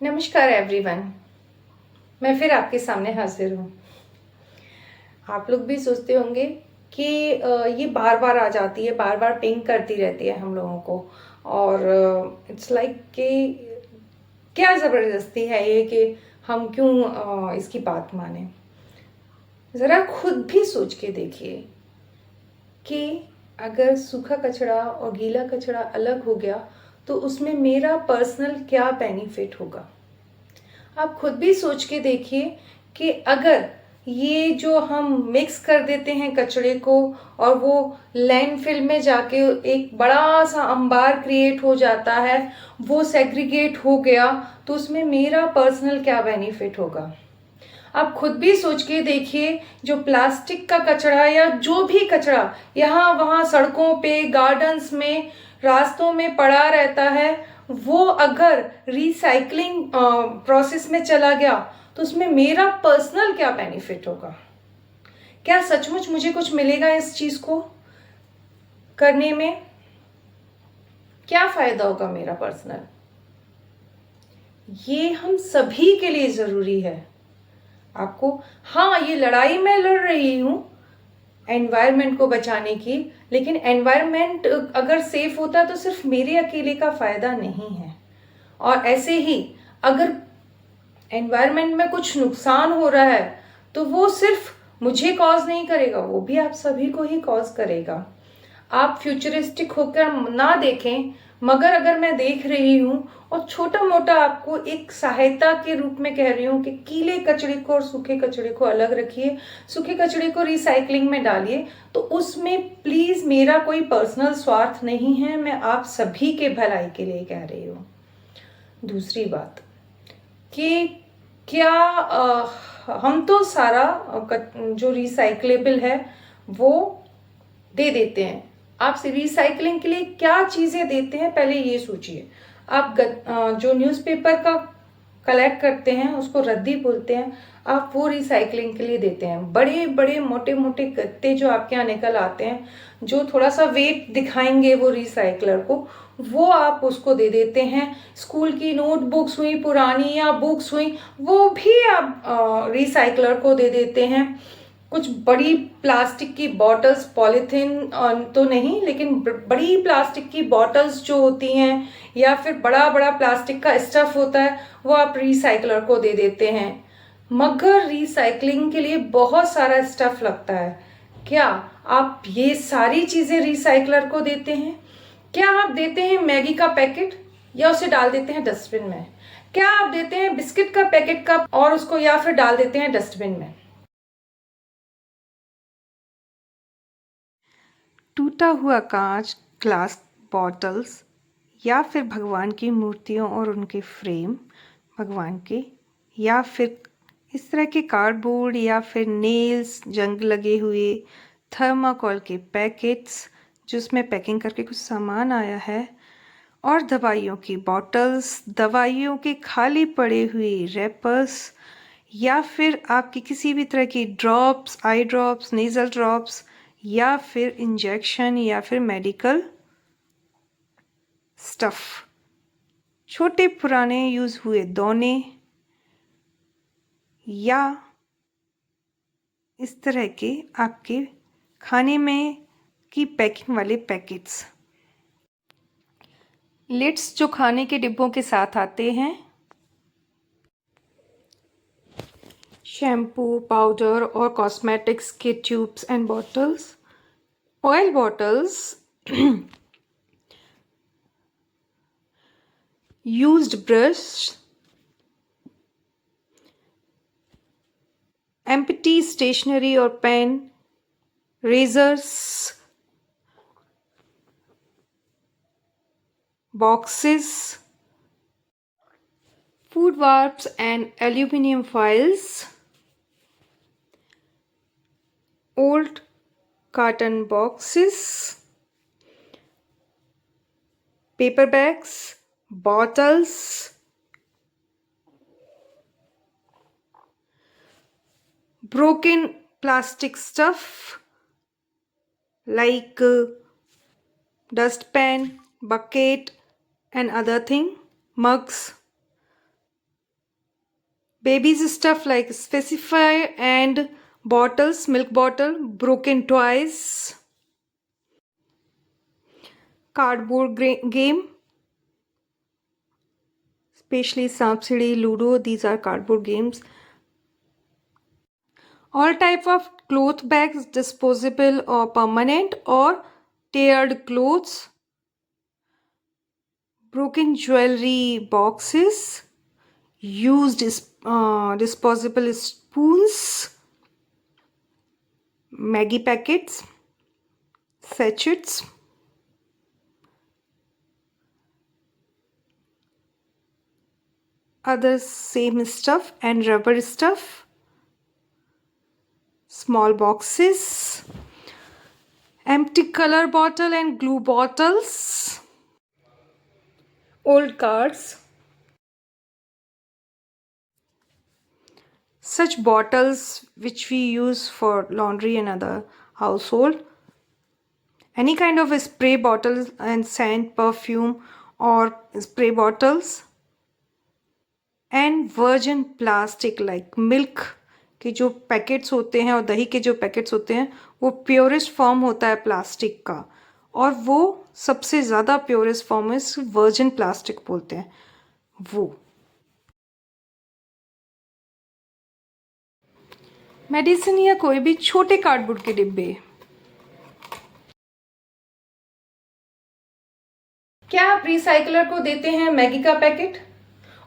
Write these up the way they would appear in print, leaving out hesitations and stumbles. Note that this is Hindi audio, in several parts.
नमस्कार एवरीवन। मैं फिर आपके सामने हाजिर हूँ। आप लोग भी सोचते होंगे कि ये बार बार आ जाती है, बार बार पिंग करती रहती है हम लोगों को, और इट्स लाइक कि क्या ज़बरदस्ती है ये कि हम क्यों इसकी बात माने। ज़रा खुद भी सोच के देखिए कि अगर सूखा कचरा और गीला कचरा अलग हो गया तो उसमें मेरा पर्सनल क्या बेनिफिट होगा। आप खुद भी सोच के देखिए कि अगर ये जो हम मिक्स कर देते हैं कचड़े को और वो लैंडफिल में जाके एक बड़ा सा अंबार क्रिएट हो जाता है, वो सेग्रीगेट हो गया, तो उसमें मेरा पर्सनल क्या बेनिफिट होगा। आप खुद भी सोच के देखिए, जो प्लास्टिक का कचरा या जो भी कचरा यहाँ वहाँ सड़कों पे, गार्डन्स में, रास्तों में पड़ा रहता है, वो अगर रिसाइकलिंग प्रोसेस में चला गया तो उसमें मेरा पर्सनल क्या बेनिफिट होगा। क्या सचमुच मुझे कुछ मिलेगा इस चीज को करने में? क्या फायदा होगा मेरा पर्सनल? ये हम सभी के लिए जरूरी है। आपको, हाँ, ये लड़ाई मैं लड़ रही हूं एनवायरनमेंट को बचाने की, लेकिन एनवायरनमेंट अगर सेफ होता तो सिर्फ मेरे अकेले का फायदा नहीं है। और ऐसे ही अगर एनवायरनमेंट में कुछ नुकसान हो रहा है तो वो सिर्फ मुझे कॉज नहीं करेगा, वो भी आप सभी को ही कॉज करेगा। आप फ्यूचरिस्टिक होकर ना देखें, मगर अगर मैं देख रही हूँ और छोटा मोटा आपको एक सहायता के रूप में कह रही हूँ कि गीले कचड़े को और सूखे कचड़े को अलग रखिए, सूखे कचड़े को रिसाइकलिंग में डालिए, तो उसमें प्लीज मेरा कोई पर्सनल स्वार्थ नहीं है, मैं आप सभी के भलाई के लिए कह रही हूँ। दूसरी बात कि क्या हम तो सारा जो रिसाइकलेबल है वो दे देते हैं। आप रिसाइकलिंग के लिए क्या चीजें देते हैं पहले ये सोचिए। आप जो न्यूज़पेपर का कलेक्ट करते हैं उसको रद्दी बोलते हैं, आप वो रिसाइकलिंग के लिए देते हैं। बड़े बड़े मोटे मोटे गत्ते जो आपके यहाँ निकल आते हैं, जो थोड़ा सा वेट दिखाएंगे वो रिसाइकलर को, वो आप उसको दे देते हैं। स्कूल की नोटबुक्स हुई पुरानी या बुक्स हुई, वो भी आप रिसाइकलर को दे देते हैं। कुछ बड़ी प्लास्टिक की बॉटल्स, पॉलीथीन तो नहीं, लेकिन बड़ी प्लास्टिक की बॉटल्स जो होती हैं या फिर बड़ा बड़ा प्लास्टिक का स्टफ होता है, वो आप रिसाइकलर को दे देते हैं। मगर रिसाइकलिंग के लिए बहुत सारा स्टफ लगता है। क्या आप ये सारी चीजें रिसाइकलर को देते हैं? क्या आप देते हैं मैगी का पैकेट या उसे डाल देते हैं डस्टबिन में? क्या आप देते हैं बिस्किट का पैकेट का और उसको या फिर डाल देते हैं डस्टबिन में? टूटा हुआ कांच, ग्लास बॉटल्स, या फिर भगवान की मूर्तियों और उनके फ्रेम भगवान के, या फिर इस तरह के कार्डबोर्ड या फिर नेल्स, जंग लगे हुए, थर्माकोल के पैकेट्स जिसमें पैकिंग करके कुछ सामान आया है, और दवाइयों की बॉटल्स, दवाइयों के खाली पड़े हुए रैपर्स, या फिर आपकी किसी भी तरह की drops, eye drops, nasal drops, या फिर इंजेक्शन या फिर मेडिकल स्टफ, छोटे पुराने यूज हुए दोने, या इस तरह के आपके खाने में की पैकिंग वाले पैकेट्स, लिड्स जो खाने के डिब्बों के साथ आते हैं, शैम्पू, पाउडर और कॉस्मेटिक्स के tubes and bottles, oil bottles, used brush, empty stationery or pen, razors, boxes, food wraps and aluminum foils, old carton boxes, paper bags, bottles, broken plastic stuff like dustpan, bucket and other thing, mugs, Babies stuff like specify and bottles, milk bottle, broken toys, cardboard game, especially Sapsidi, Ludo, these are cardboard games. All type of cloth bags, disposable or permanent, or teared clothes, broken jewelry boxes, used disposable spoons, Maggi packets, sachets, other same stuff and rubber stuff, small boxes, empty color bottle and glue bottles, old cards. Such bottles which we use for laundry and other household. Any kind of a spray bottles and scent, perfume or spray bottles. And virgin plastic like milk के जो पैकेट्स होते हैं और दही के जो पैकेट्स होते हैं वो प्योरेस्ट फॉर्म होता है प्लास्टिक का, और वो सबसे ज़्यादा प्योरेस्ट फॉर्म इस वर्जिन प्लास्टिक बोलते हैं वो। मेडिसिन या कोई भी छोटे कार्डबोर्ड के डिब्बे। क्या आप रिसाइकलर को देते हैं मैगी का पैकेट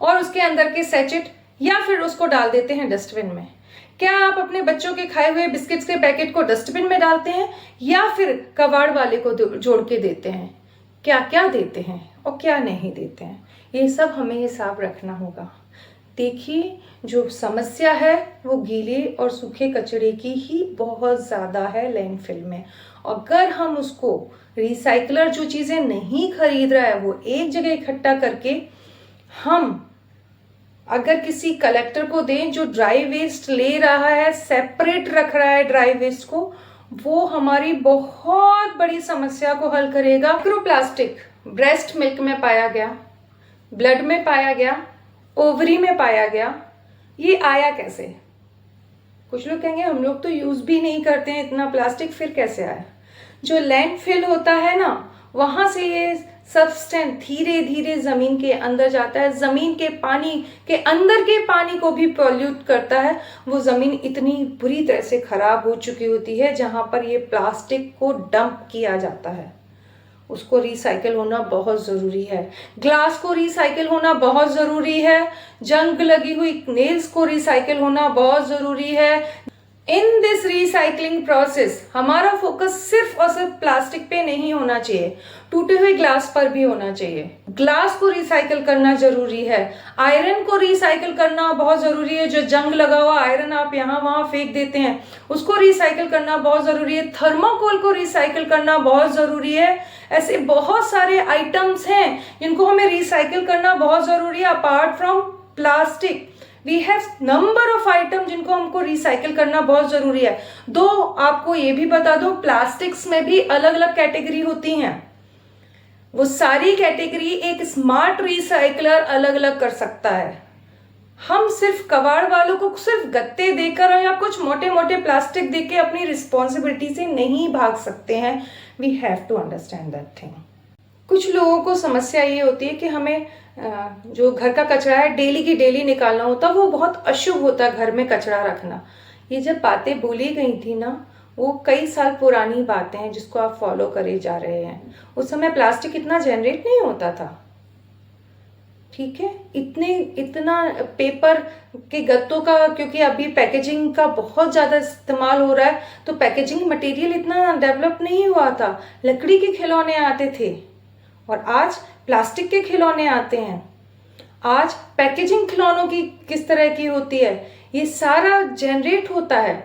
और उसके अंदर के सैचेट, या फिर उसको डाल देते हैं डस्टबिन में? क्या आप अपने बच्चों के खाए हुए बिस्किट्स के पैकेट को डस्टबिन में डालते हैं या फिर कबाड़ वाले को जोड़ के देते हैं? क्या क्या देते हैं और क्या नहीं देते हैं, ये सब हमें हिसाब रखना होगा। देखिए, जो समस्या है वो गीले और सूखे कचरे की ही बहुत ज़्यादा है लैंडफिल में। अगर हम उसको रिसाइकलर जो चीज़ें नहीं खरीद रहा है वो एक जगह इकट्ठा करके हम अगर किसी कलेक्टर को दें जो ड्राई वेस्ट ले रहा है, सेपरेट रख रहा है ड्राई वेस्ट को, वो हमारी बहुत बड़ी समस्या को हल करेगा। माइक्रोप्लास्टिक ब्रेस्ट मिल्क में पाया गया, ब्लड में पाया गया, ओवरी में पाया गया, ये आया कैसे? कुछ लोग कहेंगे हम लोग तो यूज भी नहीं करते हैं इतना प्लास्टिक, फिर कैसे आया? जो लैंडफिल होता है ना, वहां से ये सब्सटेंस धीरे धीरे जमीन के अंदर जाता है, जमीन के पानी के अंदर के पानी को भी पॉल्यूट करता है। वो जमीन इतनी बुरी तरह से खराब हो चुकी होती है जहां पर ये प्लास्टिक को डंप किया जाता है, उसको रिसाइकिल होना बहुत जरूरी है। ग्लास को रिसाइकिल होना बहुत जरूरी है, जंग लगी हुई नेल्स को रिसाइकिल होना बहुत जरूरी है। इन दिस रिसाइकलिंग प्रोसेस हमारा फोकस सिर्फ और सिर्फ प्लास्टिक पे नहीं होना चाहिए, टूटे हुए ग्लास पर भी होना चाहिए। ग्लास को रिसाइकिल करना जरूरी है, आयरन को रिसाइकिल करना बहुत जरूरी है। जो जंग लगा हुआ आयरन आप यहाँ वहां फेंक देते हैं, उसको रिसाइकिल करना बहुत जरूरी है। थर्माकोल को रिसाइकिल करना बहुत जरूरी है। ऐसे बहुत सारे आइटम्स हैं जिनको हमें रिसाइकिल करना बहुत जरूरी है। Apart from plastic we have number of item जिनको हमको रिसाइकिल करना बहुत जरूरी है। दो आपको ये भी बता दो, प्लास्टिक्स में भी अलग अलग कैटेगरी होती हैं। वो सारी कैटेगरी एक स्मार्ट रिसाइकलर अलग अलग कर सकता है। हम सिर्फ कबाड़ वालों को सिर्फ गत्ते देकर या कुछ मोटे मोटे प्लास्टिक देके अपनी रिस्पॉन्सिबिलिटी से नहीं भाग सकते हैं। We have to understand that thing. कुछ लोगों को समस्या ये होती है कि हमें जो घर का कचरा है डेली की डेली निकालना होता, वो बहुत अशुभ होता है घर में कचरा रखना। ये जब बातें बोली गई थी ना, वो कई साल पुरानी बातें हैं जिसको आप फॉलो करे जा रहे हैं। उस समय प्लास्टिक इतना जनरेट नहीं होता था, ठीक है, इतना पेपर के गत्तों का, क्योंकि अभी पैकेजिंग का बहुत ज़्यादा इस्तेमाल हो रहा है तो पैकेजिंग मटेरियल इतना डेवलप नहीं हुआ था। लकड़ी के खिलौने आते थे और आज प्लास्टिक के खिलौने आते हैं। आज पैकेजिंग खिलौनों की किस तरह की होती है, ये सारा जनरेट होता है।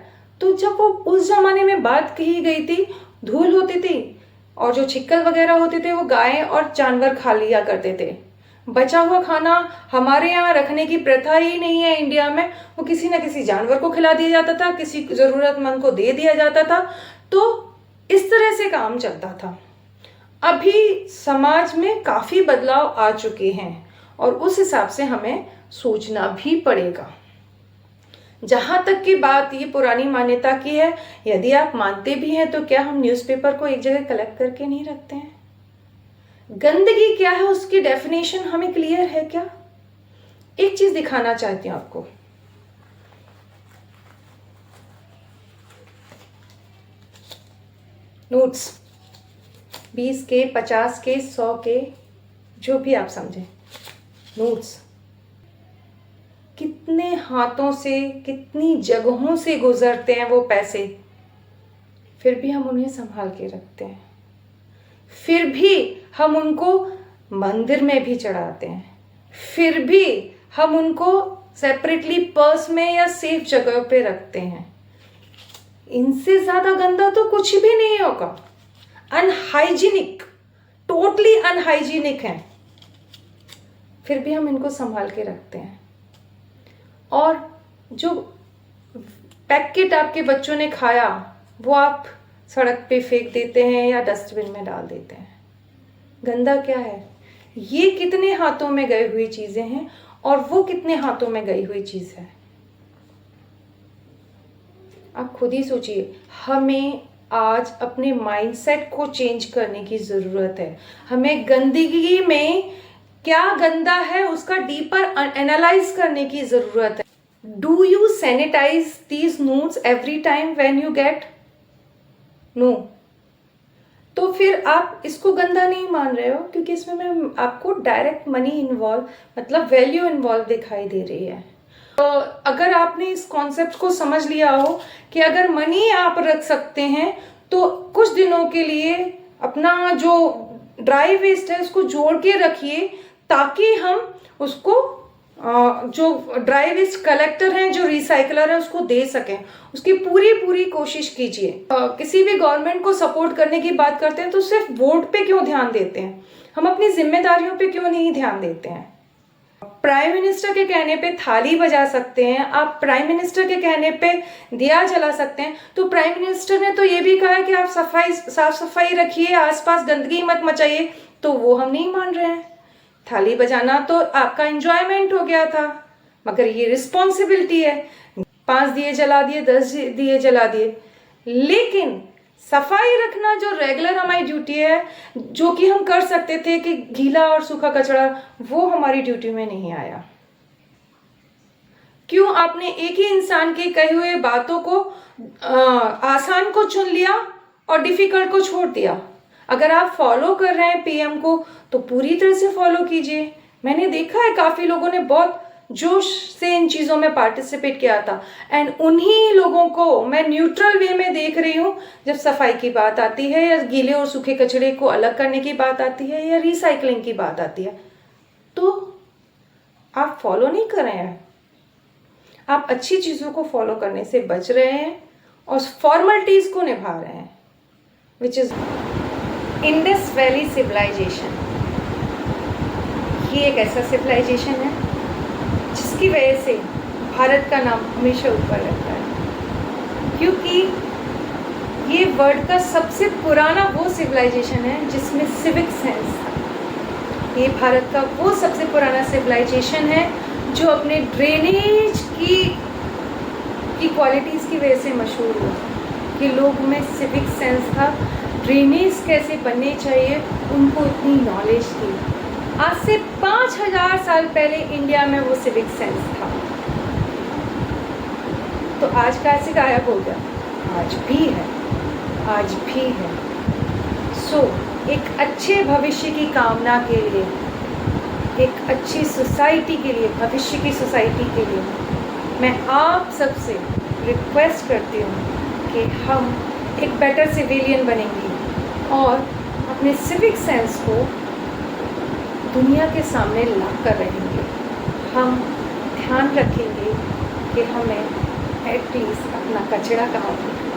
तो जब वो उस जमाने में बात कही गई थी, धूल होती थी और जो छिक्कल वगैरह होते थे वो गायें और जानवर खा लिया करते थे। बचा हुआ खाना हमारे यहाँ रखने की प्रथा ही नहीं है इंडिया में, वो किसी न किसी जानवर को खिला दिया जाता था, किसी जरूरतमंद को दे दिया जाता था। तो इस तरह से काम चलता था। अभी समाज में काफी बदलाव आ चुके हैं और उस हिसाब से हमें सोचना भी पड़ेगा। जहां तक की बात ये पुरानी मान्यता की है, यदि आप मानते भी हैं तो क्या हम न्यूज़पेपर को एक जगह कलेक्ट करके नहीं रखते हैं? गंदगी क्या है उसकी डेफिनेशन हमें क्लियर है क्या? एक चीज दिखाना चाहती हूं आपको। नोट्स 20 के, 50 के, 100 के, जो भी आप समझें, नोट्स कितने हाथों से, कितनी जगहों से गुजरते हैं वो पैसे, फिर भी हम उन्हें संभाल के रखते हैं, फिर भी हम उनको मंदिर में भी चढ़ाते हैं, फिर भी हम उनको सेपरेटली पर्स में या सेफ जगह पे रखते हैं। इनसे ज्यादा गंदा तो कुछ भी नहीं होगा। अनहाइजीनिक, टोटली अनहाइजीनिक है, फिर भी हम इनको संभाल के रखते हैं। और जो पैकेट आपके बच्चों ने खाया वो आप सड़क पे फेंक देते हैं या डस्टबिन में डाल देते हैं। गंदा क्या है? ये कितने हाथों में गई हुई चीजें हैं और वो कितने हाथों में गई हुई चीज है। आप खुद ही सोचिए। हमें आज अपने माइंडसेट को चेंज करने की जरूरत है। हमें गंदगी में क्या गंदा है उसका डीपर एनालाइज करने की जरूरत है। Do you sanitise these notes every time when you get? No. तो फिर आप इसको गंदा नहीं मान रहे हो, क्योंकि इसमें मैं आपको डायरेक्ट मनी इन्वॉल्व, मतलब वैल्यू इन्वॉल्व दिखाई दे रही है। तो अगर आपने इस कॉन्सेप्ट को समझ लिया हो कि अगर मनी आप रख सकते हैं तो कुछ दिनों के लिए अपना जो ड्राई वेस्ट है उसको जोड़ के रखिए, ताकि हम उसको जो ड्राई वेस्ट कलेक्टर हैं, जो रिसाइकलर है, उसको दे सकें। उसकी पूरी कोशिश कीजिए। किसी भी गवर्नमेंट को सपोर्ट करने की बात करते हैं तो सिर्फ वोट पे क्यों ध्यान देते हैं? हम अपनी जिम्मेदारियों पे क्यों नहीं ध्यान देते हैं? प्राइम मिनिस्टर के कहने पे थाली बजा सकते हैं, आप प्राइम मिनिस्टर के कहने पे दिया जला सकते हैं। तो प्राइम मिनिस्टर ने तो ये भी कहा है कि आप साफ सफाई रखिए, आसपास गंदगी मत मचाइए, तो वो हम नहीं मान रहे हैं। थाली बजाना तो आपका एंजॉयमेंट हो गया था, मगर ये रिस्पॉन्सिबिलिटी है। 5 दिए जला दिए, 10 दिए जला दिए, लेकिन सफाई रखना जो रेगुलर हमारी ड्यूटी है, जो कि हम कर सकते थे कि गीला और सूखा कचरा, वो हमारी ड्यूटी में नहीं आया। क्यों आपने एक ही इंसान के कहे हुए बातों को आसान को चुन लिया और डिफिकल्ट को छोड़ दिया? अगर आप फॉलो कर रहे हैं पीएम को तो पूरी तरह से फॉलो कीजिए। मैंने देखा है काफी लोगों ने बहुत जोश से इन चीजों में पार्टिसिपेट किया था, एंड उन्हीं लोगों को मैं न्यूट्रल वे में देख रही हूँ जब सफाई की बात आती है, या गीले और सूखे कचरे को अलग करने की बात आती है, या रिसाइकलिंग की बात आती है। तो आप फॉलो नहीं कर रहे हैं, आप अच्छी चीजों को फॉलो करने से बच रहे हैं और फॉर्मेलिटीज को निभा रहे हैं, which is Indus Valley Civilisation. ये एक ऐसा सिविलाइजेशन है जिसकी वजह से भारत का नाम हमेशा ऊपर रहता है, क्योंकि ये वर्ल्ड का सबसे पुराना वो सिविलाइजेशन है जिसमें सिविक सेंस था। ये भारत का वो सबसे पुराना सिविलाइजेशन है जो अपने ड्रेनेज की क्वालिटीज़ की वजह से मशहूर हुआ, कि लोगों में सिविक सेंस था, ड्रेनेज कैसे बनने चाहिए उनको इतनी नॉलेज थी। आज से 5000 साल पहले इंडिया में वो सिविक सेंस था। तो आज कैसे गायब हो गया? आज भी है, आज भी है। सो एक अच्छे भविष्य की कामना के लिए, एक अच्छी सोसाइटी के लिए, भविष्य की सोसाइटी के लिए मैं आप सबसे रिक्वेस्ट करती हूँ कि हम एक बेटर सिविलियन बनेंगे और अपने सिविक सेंस को दुनिया के सामने ला कर रहेंगे। हम ध्यान रखेंगे कि हमें एटलीस्ट अपना कचरा कहाँ फेंकना